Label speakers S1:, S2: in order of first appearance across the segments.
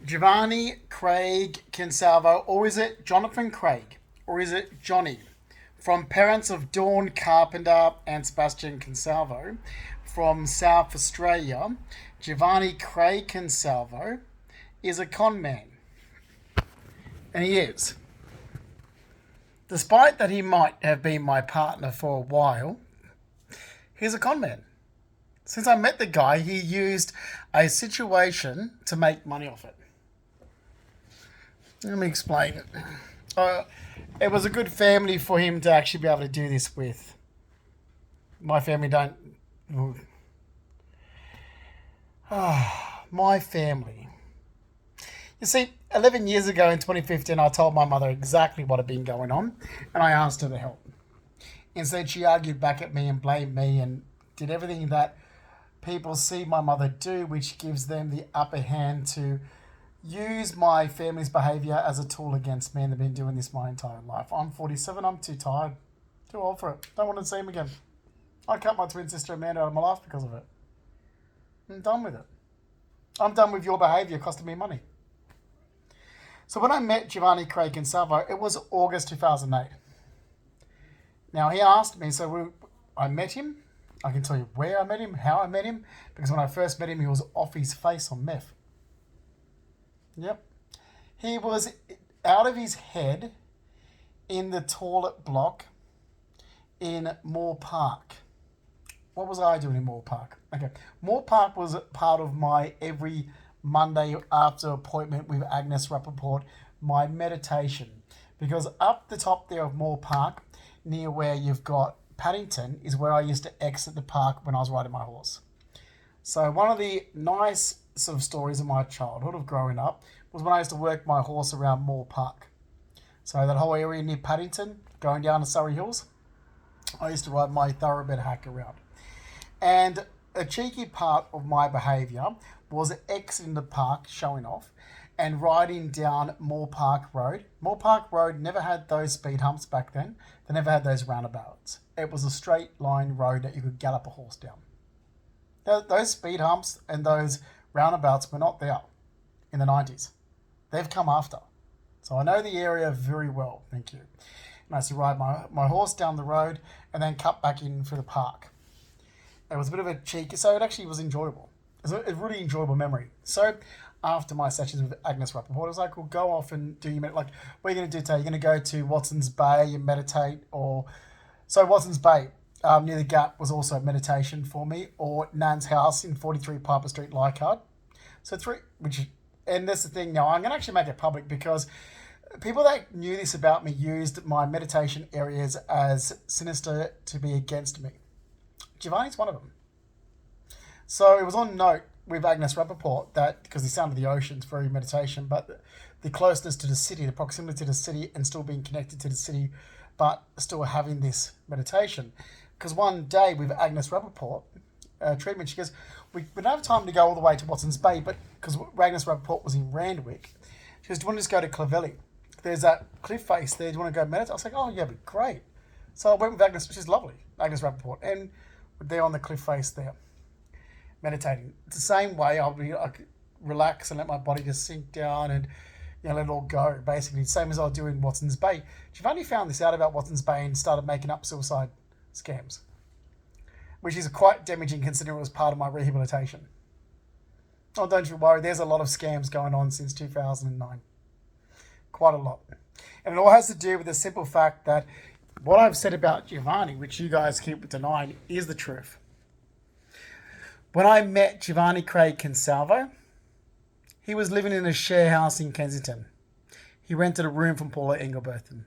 S1: Giovanni Craig Consalvo, or is it Jonathan Craig, or is it Johnny? From parents of Dawn Carpenter and Sebastian Consalvo, from South Australia, Giovanni Craig Consalvo is a con man. And he is. Despite that he might have been my partner for a while, he's a con man. Since I met the guy, he used a situation to make money off it. Let me explain it. It was a good family for him to actually be able to do this with. My family don't. My family. You see, 11 years ago in 2015, I told my mother exactly what had been going on, and I asked her to help. Instead, she argued back at me and blamed me and did everything that people see my mother do, which gives them the upper hand to use my family's behaviour as a tool against me, and they've been doing this my entire life. I'm 47, I'm too tired. Too old for it. Don't want to see him again. I cut my twin sister Amanda out of my life because of it. I'm done with it. I'm done with your behaviour costing me money. So when I met Giovanni Craig Consalvo, it was August 2008. Now he asked me, I met him. I can tell you where I met him, how I met him, because when I first met him, he was off his face on meth. Yep. He was out of his head in the toilet block in Moore Park. What was I doing in Moore Park? Okay. Moore Park was part of my every Monday after appointment with Agnes Rappaport, my meditation. Because up the top there of Moore Park, near where you've got Paddington, is where I used to exit the park when I was riding my horse. So one of the nice sort of stories of my childhood of growing up was when I used to work my horse around Moore Park. So that whole area near Paddington, going down to Surrey Hills, I used to ride my thoroughbred hack around. And a cheeky part of my behaviour was exiting the park, showing off, and riding down Moore Park Road. Moore Park Road never had those speed humps back then. They never had those roundabouts. It was a straight line road that you could gallop a horse down. Those speed humps and those roundabouts were not there in the 90s. They've come after. So I know the area very well, thank you. And I used to ride my horse down the road and then cut back in through the park. It was a bit of a cheeky, so it actually was enjoyable. It was a really enjoyable memory. So after my sessions with Agnes Rappaport, I was like, well, go off and do your, what are you going to do today? You're going to go to Watson's Bay and meditate, so Watson's Bay, near the Gap was also meditation for me, or Nan's house in 43 Piper Street, Leichhardt. So and that's the thing now, I'm going to actually make it public because people that knew this about me used my meditation areas as sinister to be against me. Giovanni's one of them. So it was on note with Agnes Rappaport that, because the sound of the ocean is very meditation, but the closeness to the city, the proximity to the city and still being connected to the city, but still having this meditation. Because one day with Agnes Rappaport, treatment, she goes, we don't have time to go all the way to Watson's Bay, but because Agnes Rappaport was in Randwick, she goes, do you want to just go to Clovelly? There's that cliff face there. Do you want to go meditate? I was like, oh, yeah, but great. So I went with Agnes. She's lovely, Agnes Rappaport. And we're there on the cliff face there, meditating. It's the same way I relax and let my body just sink down and let it all go, basically. Same as I do in Watson's Bay. Giovanni found this out about Watson's Bay and started making up suicide scams, which is quite damaging considering it was part of my rehabilitation. Oh, don't you worry, there's a lot of scams going on since 2009. Quite a lot. And it all has to do with the simple fact that what I've said about Giovanni, which you guys keep denying, is the truth. When I met Giovanni Craig Consalvo, he was living in a share house in Kensington. He rented a room from Paula Engelberthen.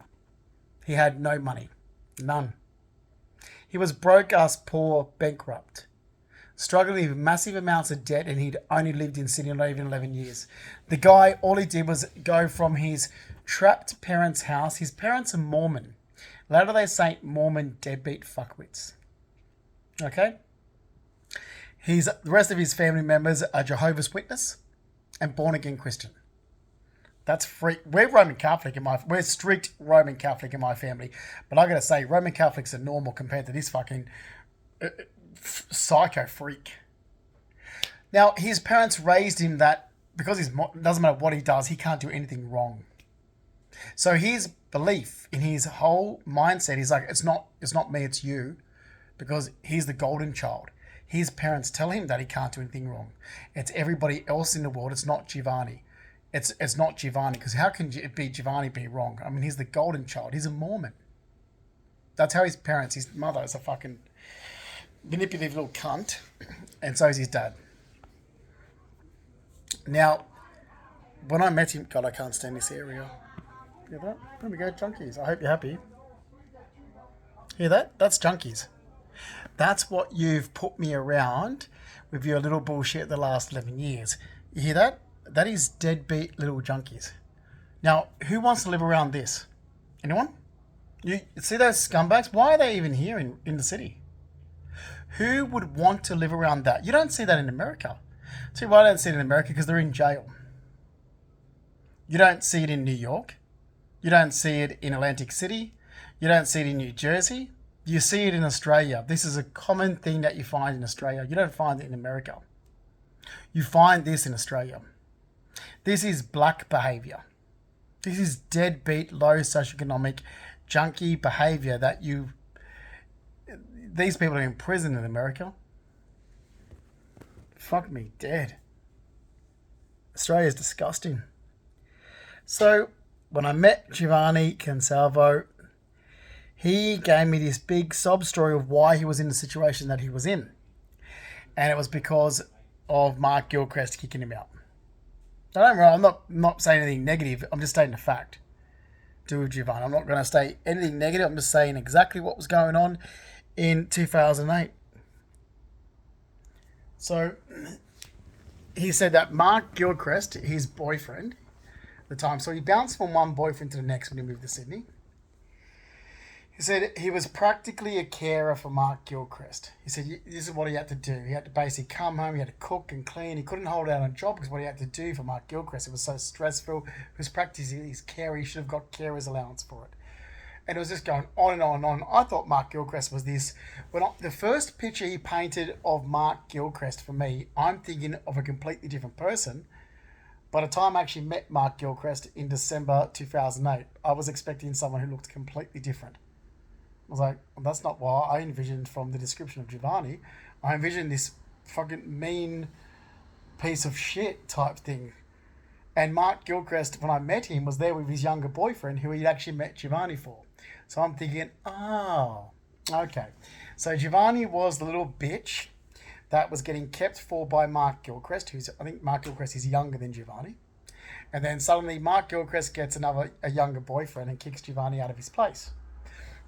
S1: He had no money. None. He was broke ass poor, bankrupt, struggling with massive amounts of debt, and he'd only lived in Sydney not even 11 years. The guy, all he did was go from his trapped parents' house. His parents are Mormon. Latter-day Saint Mormon deadbeat fuckwits. Okay? The rest of his family members are Jehovah's Witness and born-again Christian. That's free. We're Roman Catholic we're strict Roman Catholic in my family. But I gotta say, Roman Catholics are normal compared to this fucking psycho freak. Now, his parents raised him that because doesn't matter what he does, he can't do anything wrong. So his belief in his whole mindset is like, it's not me, it's you, because he's the golden child. His parents tell him that he can't do anything wrong. It's everybody else in the world. It's not Giovanni. It's not Giovanni, because how can it be Giovanni be wrong? I mean, he's the golden child. He's a Mormon. That's how his parents, his mother is a fucking manipulative little cunt, and so is his dad. Now, when I met him, God, I can't stand this area. Hear that? There we go, Junkies. I hope you're happy. Hear that? That's Junkies. That's what you've put me around with your little bullshit the last 11 years. You hear that? That is deadbeat little junkies. Now, who wants to live around this? Anyone? You see those scumbags? Why are they even here in the city? Who would want to live around that? You don't see that in America. See why I don't see it in America? Because they're in jail. You don't see it in New York. You don't see it in Atlantic City. You don't see it in New Jersey. You see it in Australia. This is a common thing that you find in Australia. You don't find it in America. You find this in Australia. This is black behaviour. This is deadbeat, low socioeconomic, junkie behaviour that these people are in prison in America. Fuck me dead. Australia is disgusting. So, when I met Giovanni Consalvo, he gave me this big sob story of why he was in the situation that he was in. And it was because of Mark Gilchrist kicking him out. I'm not saying anything negative. I'm just stating a fact. Do with Giovanni. I'm not going to say anything negative. I'm just saying exactly what was going on in 2008. So, he said that Mark Gilchrist, his boyfriend at the time, so he bounced from one boyfriend to the next when he moved to Sydney. He said he was practically a carer for Mark Gilchrist. He said this is what he had to do. He had to basically come home, he had to cook and clean. He couldn't hold out a job because what he had to do for Mark Gilchrist, it was so stressful. He was practicing his care. He should have got carer's allowance for it. And it was just going on and on and on. I thought Mark Gilchrist was this. The first picture he painted of Mark Gilchrist for me, I'm thinking of a completely different person. By the time I actually met Mark Gilchrist in December 2008, I was expecting someone who looked completely different. I was like, well, that's not what I envisioned from the description of Giovanni. I envisioned this fucking mean piece of shit type thing. And Mark Gilchrist, when I met him, was there with his younger boyfriend who he'd actually met Giovanni for. So I'm thinking, oh, okay. So Giovanni was the little bitch that was getting kept for by Mark Gilchrist, I think Mark Gilchrist is younger than Giovanni. And then suddenly Mark Gilchrist gets a younger boyfriend and kicks Giovanni out of his place.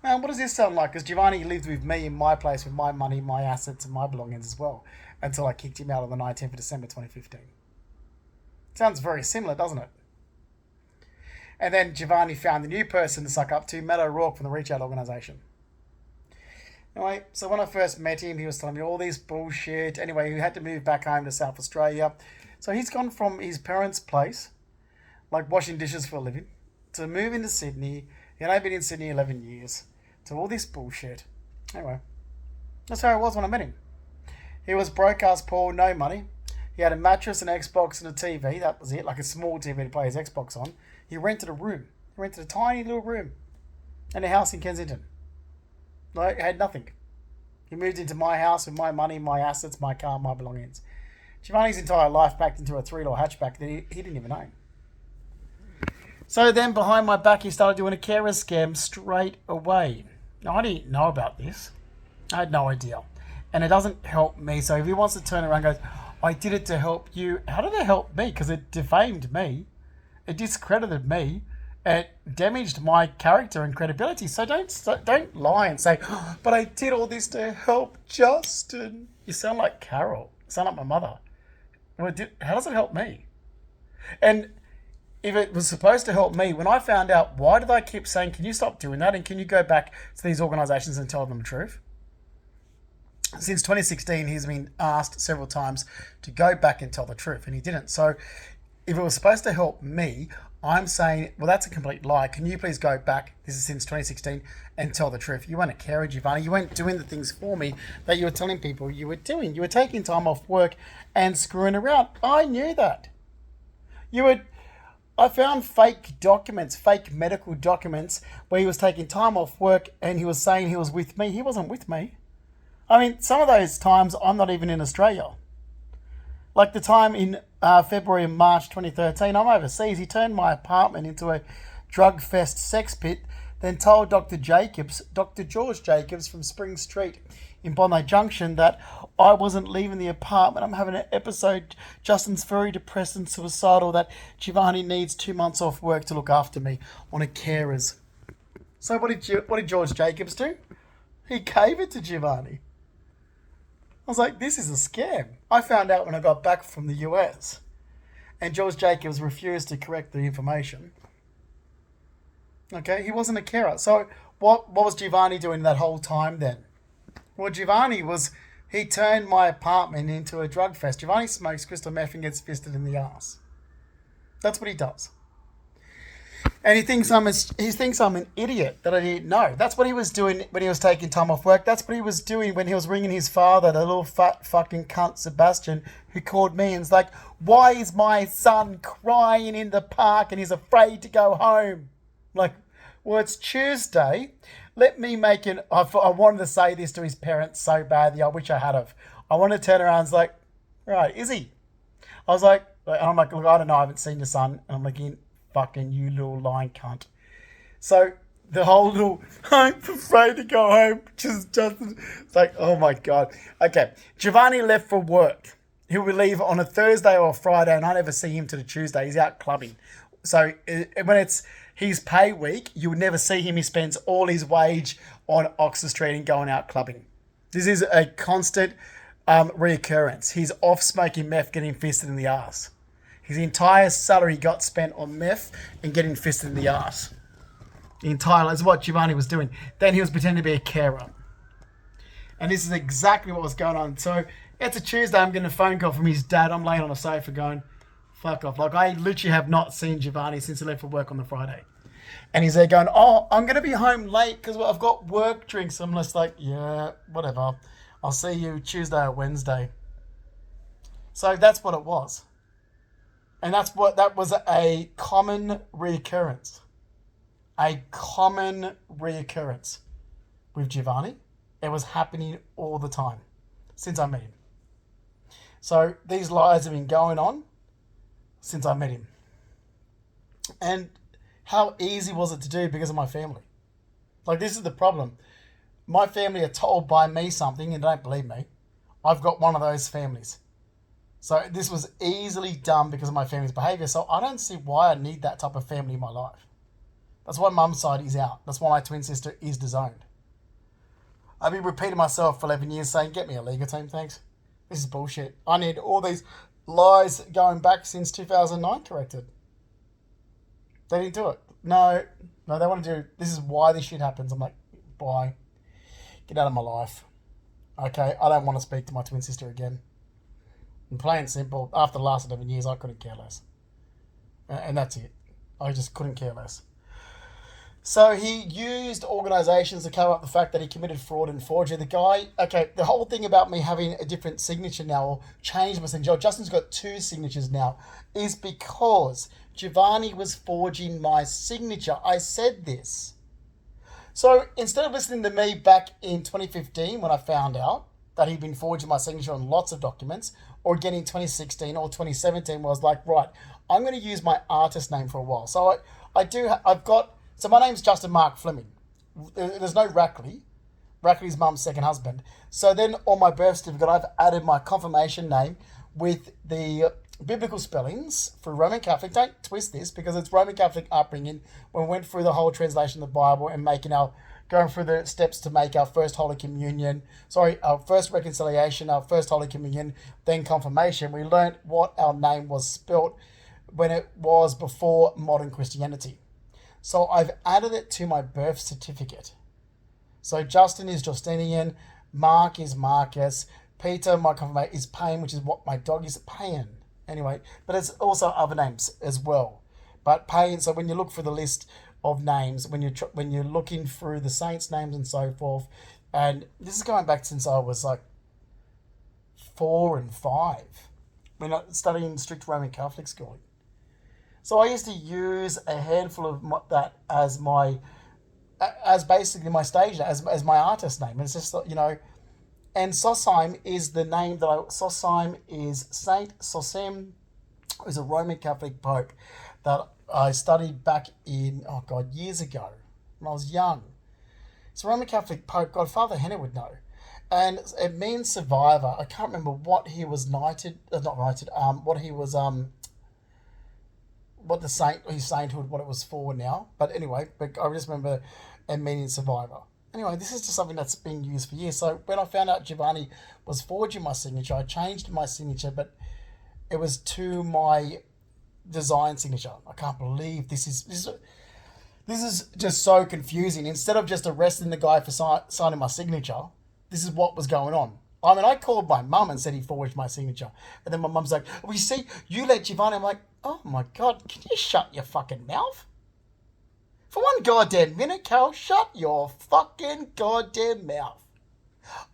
S1: Now, what does this sound like? Because Giovanni lived with me in my place with my money, my assets, and my belongings as well, until I kicked him out on the 19th of December 2015. Sounds very similar, doesn't it? And then Giovanni found a new person to suck up to, Matt O'Rourke from the Reach Out organisation. Anyway, so when I first met him, he was telling me all this bullshit. Anyway, he had to move back home to South Australia. So he's gone from his parents' place, like washing dishes for a living, to moving to Sydney. He had only been in Sydney 11 years. To all this bullshit. Anyway, that's how it was when I met him. He was broke ass poor, no money. He had a mattress, an Xbox, and a TV. That was it, like a small TV to play his Xbox on. He rented a room. He rented a tiny little room and a house in Kensington. Like, had nothing. He moved into my house with my money, my assets, my car, my belongings. Giovanni's entire life packed into a 3-door hatchback that he didn't even own. So then behind my back, he started doing a carer scam straight away. Now, I didn't know about this. I had no idea. And it doesn't help me. So if he wants to turn around and goes, I did it to help you. How did it help me? Because it defamed me. It discredited me. It damaged my character and credibility. So don't lie and say, oh, but I did all this to help Justin. You sound like Carol. You sound like my mother. How does it help me? And if it was supposed to help me, when I found out, why did I keep saying, can you stop doing that? And can you go back to these organisations and tell them the truth? Since 2016, he's been asked several times to go back and tell the truth, and he didn't. So if it was supposed to help me, I'm saying, well, that's a complete lie. Can you please go back, this is since 2016, and tell the truth? You weren't a carer, Giovanni. You weren't doing the things for me that you were telling people you were doing. You were taking time off work and screwing around. I knew that. You would. I found fake documents, fake medical documents, where he was taking time off work and he was saying he was with me. He wasn't with me. I mean, some of those times I'm not even in Australia. Like the time in February and March 2013, I'm overseas. He turned my apartment into a drug fest sex pit, then told Dr. Jacobs, Dr. George Jacobs from Spring Street in Bondi Junction, that I wasn't leaving the apartment. I'm having an episode. Justin's very depressed and suicidal, that Giovanni needs 2 months off work to look after me on a carers. So what did George Jacobs do? He gave it to Giovanni. I was like, this is a scam. I found out when I got back from the US, and George Jacobs refused to correct the information. Okay, he wasn't a carer. So what was Giovanni doing that whole time then? Well, he turned my apartment into a drug fest. Giovanni smokes crystal meth and gets fisted in the ass. That's what he does. And he thinks I'm an idiot that I didn't know. That's what he was doing when he was taking time off work. That's what he was doing when he was ringing his father, the little fat fucking cunt Sebastian, who called me and was like, why is my son crying in the park and he's afraid to go home? I'm like, well, it's Tuesday. Let me make an... I wanted to say this to his parents so badly. I wish I had have. I wanted to turn around and was like, right, is he? I was like, and I'm like, look, I don't know. I haven't seen your son. And I'm like, fucking you little lying cunt. So the whole little, I'm afraid to go home, just it's like, oh my God. Okay, Giovanni left for work. He will leave on a Thursday or a Friday, and I never see him till the Tuesday. He's out clubbing. So when it's his pay week, you would never see him. He spends all his wage on Oxford Street and going out clubbing. This is a constant reoccurrence. He's off smoking meth, getting fisted in the arse. His entire salary got spent on meth and getting fisted in the arse. That's what Giovanni was doing. Then he was pretending to be a carer. And this is exactly what was going on. So it's a Tuesday. I'm getting a phone call from his dad. I'm laying on a sofa going, fuck off. Like, I literally have not seen Giovanni since he left for work on the Friday. And he's there going, oh, I'm going to be home late because I've got work drinks. I'm just like, yeah, whatever. I'll see you Tuesday or Wednesday. So that's what it was. And that was a common reoccurrence. A common reoccurrence with Giovanni. It was happening all the time since I met him. So these lies have been going on since I met him. And how easy was it to do because of my family? Like, this is the problem. My family are told by me something and don't believe me. I've got one of those families. So this was easily done because of my family's behaviour. So I don't see why I need that type of family in my life. That's why mum's side is out. That's why my twin sister is disowned. I've been repeating myself for 11 years saying, get me a legal team, thanks. This is bullshit. I need all these lies going back since 2009 corrected. They didn't do it. No, they want to do, this is why this shit happens. I'm like, bye. Get out of my life. Okay, I don't want to speak to my twin sister again. And plain and simple, after the last 11 years, I couldn't care less. And that's it. I just couldn't care less. So he used organisations to cover up the fact that he committed fraud and forgery. The guy, okay, the whole thing about me having a different signature now, or changed my signature, Justin's got 2 signatures now, is because Giovanni was forging my signature. I said this. So instead of listening to me back in 2015 when I found out that he'd been forging my signature on lots of documents, or again in 2016 or 2017, where I was like, right, I'm going to use my artist name for a while. So so my name's Justin Mark Fleming. There's no Rackley. Rackley's mum's second husband. So then on my birth certificate, I've added my confirmation name with the biblical spellings for Roman Catholic. Don't twist this, because it's Roman Catholic upbringing. When we went through the whole translation of the Bible and going through the steps to make our first Holy Communion, our first reconciliation, our first Holy Communion, then confirmation, we learnt what our name was spelt when it was before modern Christianity. So I've added it to my birth certificate. So Justin is Justinian, Mark is Marcus, Peter, my confirmation, is Payne, which is what my dog is, Payne. Anyway, but it's also other names as well. But Payne, so when you look for the list of names, when you're looking through the saints' names and so forth, and this is going back since I was like 4 and 5, when I studying strict Roman Catholic schooling. So I used to use a handful of that as basically my stage name, as my artist name. It's just, and Sosime is the name Sosime is Saint Sosem, who's a Roman Catholic Pope that I studied back in, oh God, years ago when I was young. It's a Roman Catholic Pope, Godfather Henry would know. And it means survivor. I can't remember what he was what he was, what his sainthood, what it was for now. But anyway, but I just remember it meaning survivor. Anyway, this is just something that's been used for years. So when I found out Giovanni was forging my signature, I changed my signature, but it was to my design signature. I can't believe this is just so confusing. Instead of just arresting the guy for signing my signature, this is what was going on. I mean, I called my mum and said he forged my signature. And then my mum's like, well, you see, you let Giovanni. I'm like, oh my God, can you shut your fucking mouth? For one goddamn minute, Carol, shut your fucking goddamn mouth.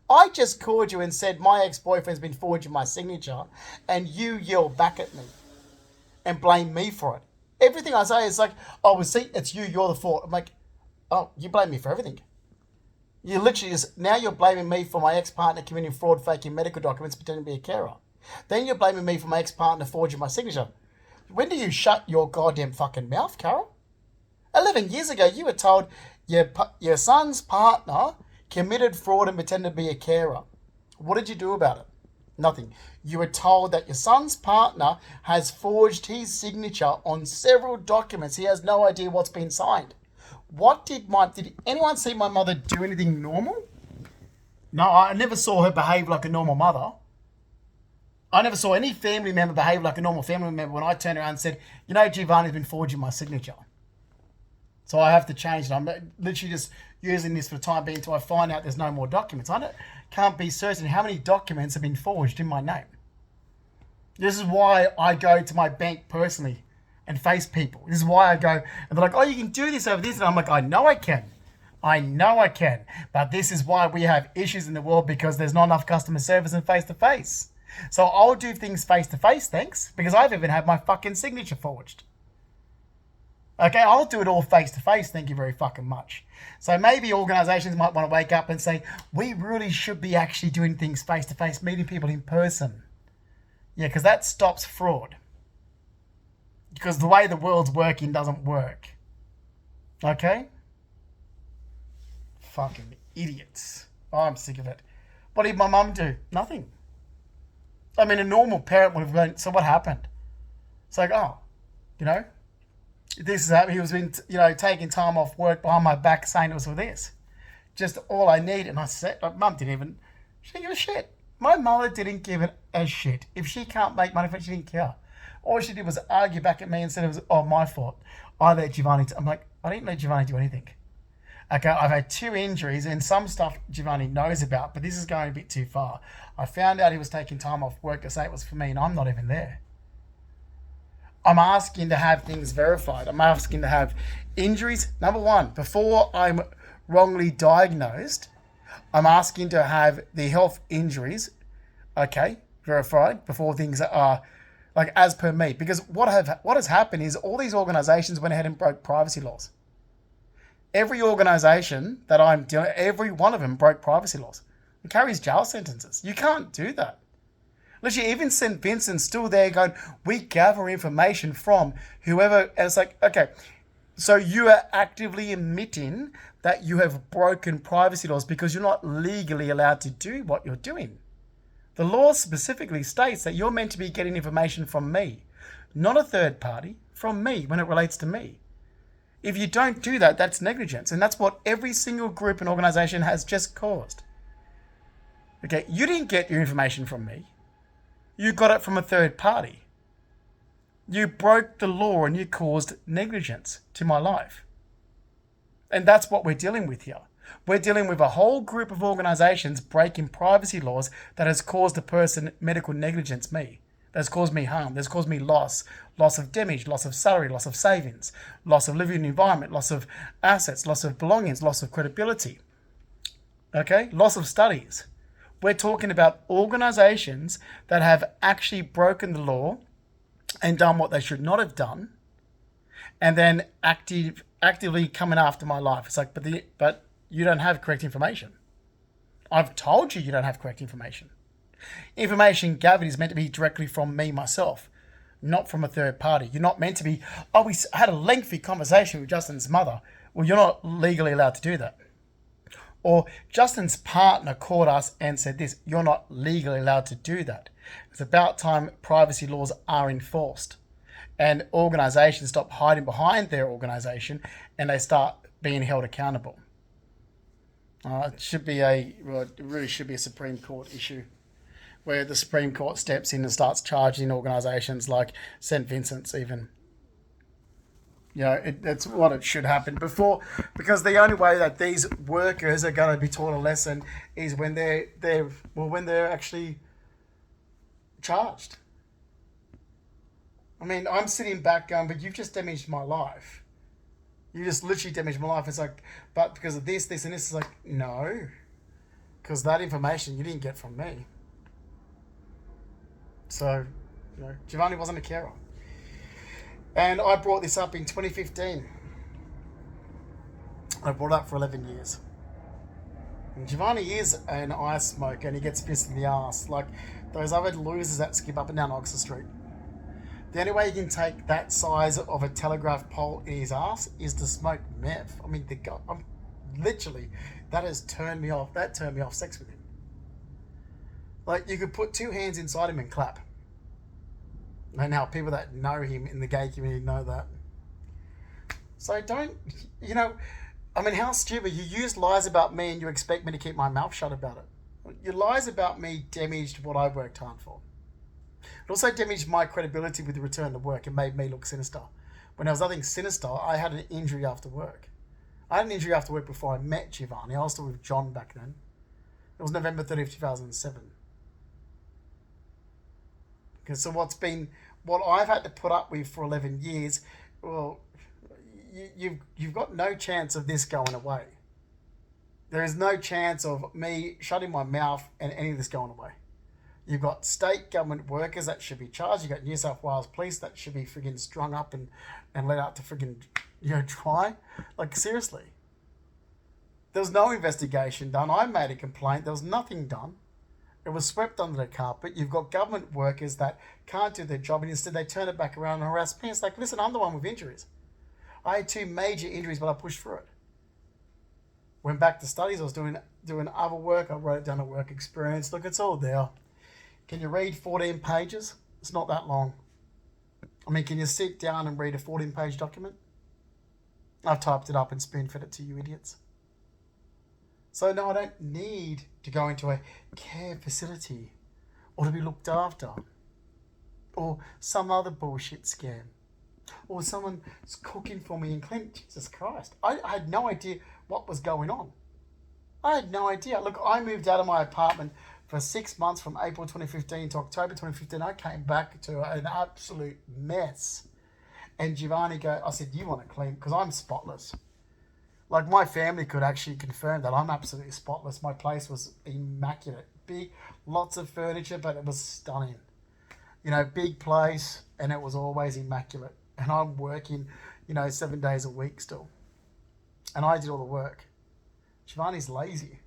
S1: I just called you and said my ex-boyfriend's been forging my signature, and you yell back at me and blame me for it. Everything I say is like, oh, well, see, it's you, you're the fault. I'm like, oh, you blame me for everything. You literally now you're blaming me for my ex-partner committing fraud, faking medical documents, pretending to be a carer. Then you're blaming me for my ex-partner forging my signature. When do you shut your goddamn fucking mouth, Carol? 11 years ago, you were told your son's partner committed fraud and pretended to be a carer. What did you do about it? Nothing. You were told that your son's partner has forged his signature on several documents. He has no idea what's been signed. Did anyone see my mother do anything normal? No, I never saw her behave like a normal mother. I never saw any family member behave like a normal family member when I turned around and said, Giovanni's been forging my signature. So I have to change it. I'm literally just using this for the time being until I find out there's no more documents. Can't be certain how many documents have been forged in my name. This is why I go to my bank personally and face people. This is why I go, and they're like, oh, you can do this over this. And I'm like, I know I can. But this is why we have issues in the world, because there's not enough customer service and face-to-face. So I'll do things face-to-face, thanks, because I've even had my fucking signature forged. Okay, I'll do it all face-to-face, thank you very fucking much. So maybe organisations might want to wake up and say, we really should be actually doing things face-to-face, meeting people in person. Yeah, because that stops fraud. Because the way the world's working doesn't work. Okay? Fucking idiots. Oh, I'm sick of it. What did my mum do? Nothing. I mean, a normal parent would have gone, so what happened? It's like, this is happening. He was been, taking time off work behind my back saying it was for this. Just all I need. And I said, Mum she didn't give a shit. My mother didn't give it a shit. If she can't make money for it, she didn't care. All she did was argue back at me and said it was, my fault. I let Giovanni, I'm like, I didn't let Giovanni do anything. Okay, I've had 2 injuries and some stuff Giovanni knows about, but this is going a bit too far. I found out he was taking time off work to say it was for me, and I'm not even there. I'm asking to have things verified. I'm asking to have injuries. Number 1, before I'm wrongly diagnosed, I'm asking to have the health injuries, verified before things are as per me. Because what has happened is all these organisations went ahead and broke privacy laws. Every organisation that I'm dealing with, every one of them broke privacy laws and carries jail sentences. You can't do that. Literally, even St. Vincent's still there going, we gather information from whoever. And it's like, okay, so you are actively admitting that you have broken privacy laws because you're not legally allowed to do what you're doing. The law specifically states that you're meant to be getting information from me, not a third party, from me when it relates to me. If you don't do that, that's negligence. And that's what every single group and organisation has just caused. Okay, you didn't get your information from me. You got it from a third party. You broke the law and you caused negligence to my life. And that's what we're dealing with here. We're dealing with a whole group of organisations breaking privacy laws that has caused a person medical negligence, me. That's caused me harm. That's caused me loss of damage, loss of salary, loss of savings, loss of living environment, loss of assets, loss of belongings, loss of credibility. Okay? Loss of studies. We're talking about organisations that have actually broken the law and done what they should not have done. and then actively coming after my life. It's like, but you don't have correct information. I've told you don't have correct information. Information gathered is meant to be directly from me myself, not from a third party. You're not meant to be, oh, we had a lengthy conversation with Justin's mother. Well, you're not legally allowed to do that. Or Justin's partner called us and said this. You're not legally allowed to do that. It's about time privacy laws are enforced and organisations stop hiding behind their organisation and they start being held accountable. It really should be a Supreme Court issue where the Supreme Court steps in and starts charging organisations like St. Vincent's even. That's what it should happen because the only way that these workers are going to be taught a lesson is when they're actually charged. I mean, I'm sitting back going, but you've just damaged my life. You just literally damaged my life. It's like, but because of this, and this, is like, no. Because that information you didn't get from me. So, Giovanni wasn't a carer. And I brought this up in 2015. I brought it up for 11 years. And Giovanni is an ice smoker and he gets pissed in the ass. Like those other losers that skip up and down Oxford Street. The only way you can take that size of a telegraph pole in his ass is to smoke meth. I mean, literally, that has turned me off. That turned me off sex with him. Like, you could put two hands inside him and clap. And now people that know him in the gay community know that. So how stupid. You use lies about me and you expect me to keep my mouth shut about it. Your lies about me damaged what I worked hard for. It also damaged my credibility with the return to work and made me look sinister. When there was nothing sinister, I had an injury after work. I had an injury after work before I met Giovanni. I was still with John back then. It was November 30th, 2007. Okay, so what I've had to put up with for 11 years, well, you've got no chance of this going away. There is no chance of me shutting my mouth and any of this going away. You've got state government workers that should be charged. You've got New South Wales police that should be friggin' strung up and let out to friggin' try. Like, seriously. There was no investigation done. I made a complaint. There was nothing done. It was swept under the carpet. You've got government workers that can't do their job and instead they turn it back around and harass me. It's like, listen, I'm the one with injuries. I had 2 major injuries, but I pushed through it. Went back to studies. I was doing other work. I wrote down a work experience. Look, it's all there. Can you read 14 pages? It's not that long. I mean, can you sit down and read a 14-page document? I've typed it up and spoon-fed it to you idiots. So no, I don't need to go into a care facility or to be looked after or some other bullshit scam or someone's cooking for me and cleaning. Jesus Christ. I had no idea what was going on. I had no idea. Look, I moved out of my apartment for 6 months from April 2015 to October 2015. I came back to an absolute mess. And Giovanni I said, you want to clean? Because I'm spotless. Like, my family could actually confirm that I'm absolutely spotless. My place was immaculate. Big, lots of furniture, but it was stunning. Big place, and it was always immaculate. And I'm working, 7 days a week still. And I did all the work. Giovanni's lazy.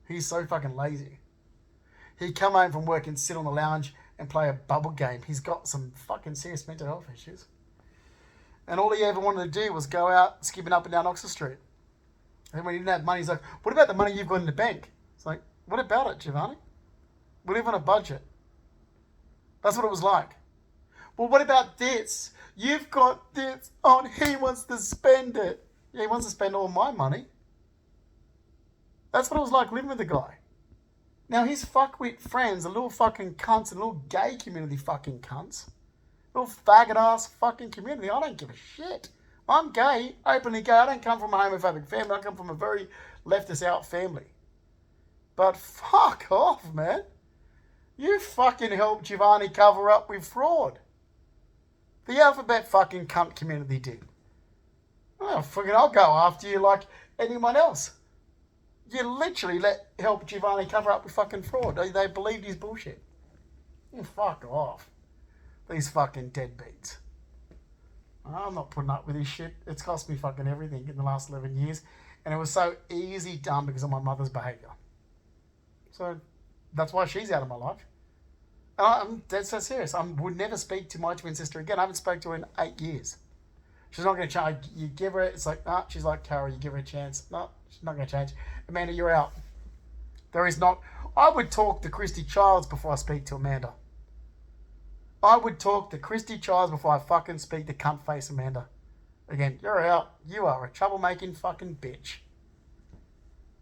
S1: He's so fucking lazy. He'd come home from work and sit on the lounge and play a bubble game. He's got some fucking serious mental health issues. And all he ever wanted to do was go out skipping up and down Oxford Street. And when he didn't have money, he's like, what about the money you've got in the bank? It's like, what about it, Giovanni? We live on a budget. That's what it was like. Well, what about this? You've got this on. He wants to spend it. Yeah, he wants to spend all my money. That's what it was like living with the guy. Now, his fuckwit friends are little fucking cunts and little gay community fucking cunts. Little faggot-ass fucking community. I don't give a shit. I'm gay, openly gay. I don't come from a homophobic family. I come from a very leftist-out family. But fuck off, man. You fucking helped Giovanni cover up with fraud. The alphabet fucking cunt community did. Oh, fucking, I'll go after you like anyone else. You literally help Giovanni cover up with fucking fraud. They believed his bullshit. You fuck off. These fucking deadbeats. I'm not putting up with this shit. It's cost me fucking everything in the last 11 years. And it was so easy done because of my mother's behaviour. So that's why she's out of my life. And I'm dead so serious. I would never speak to my twin sister again. I haven't spoken to her in 8 years. She's not going to change. You give her, it's like, nah, she's like Carol, you give her a chance. No, she's not going to change. Amanda, you're out. There is not. I would talk to Christy Childs before I speak to Amanda. I would talk to Christy Childs before I fucking speak to cunt face Amanda. Again, you're out. You are a troublemaking fucking bitch.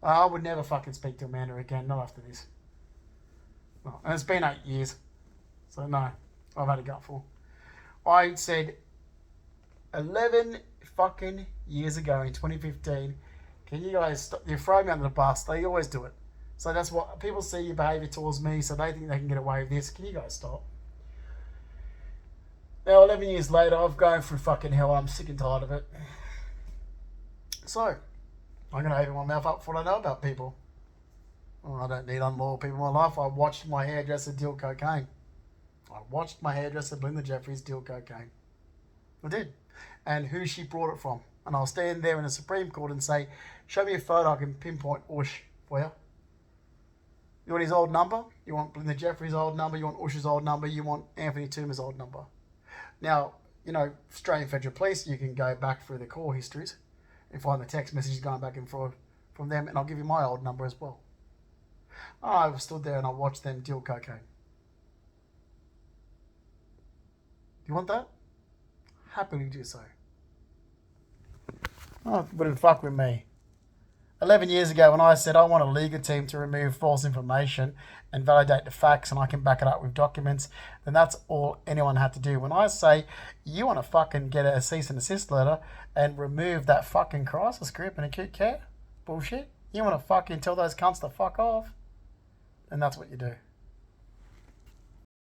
S1: I would never fucking speak to Amanda again, not after this. No. And it's been 8 years. So no, I've had a gutful. I said 11 fucking years ago in 2015, can you guys stop? You throw me under the bus. They always do it. So that's what people see your behaviour towards me, so they think they can get away with this. Can you guys stop? Now, 11 years later, I've gone through fucking hell. I'm sick and tired of it. So, I'm going to open my mouth up for what I know about people. Well, I don't need unloyal people in my life. I watched my hairdresser deal cocaine. I watched my hairdresser, Belinda Jeffries, deal cocaine. I did. And who she brought it from. And I'll stand there in the Supreme Court and say, show me a photo I can pinpoint Ush for you. You want his old number? You want Belinda Jeffries' old number? You want Ush's old number? You want Anthony Toomer's old number? Now, you know, Australian Federal Police, you can go back through the call histories and find the text messages going back and forth from them, and I'll give you my old number as well. I stood there and I watched them deal cocaine. Do you want that? Happily do so. Oh, wouldn't fuck with me. 11 years ago when I said I want a legal team to remove false information and validate the facts and I can back it up with documents, then that's all anyone had to do. When I say you want to fucking get a cease and desist letter and remove that fucking crisis group and acute care bullshit, you want to fucking tell those cunts to fuck off, and that's what you do.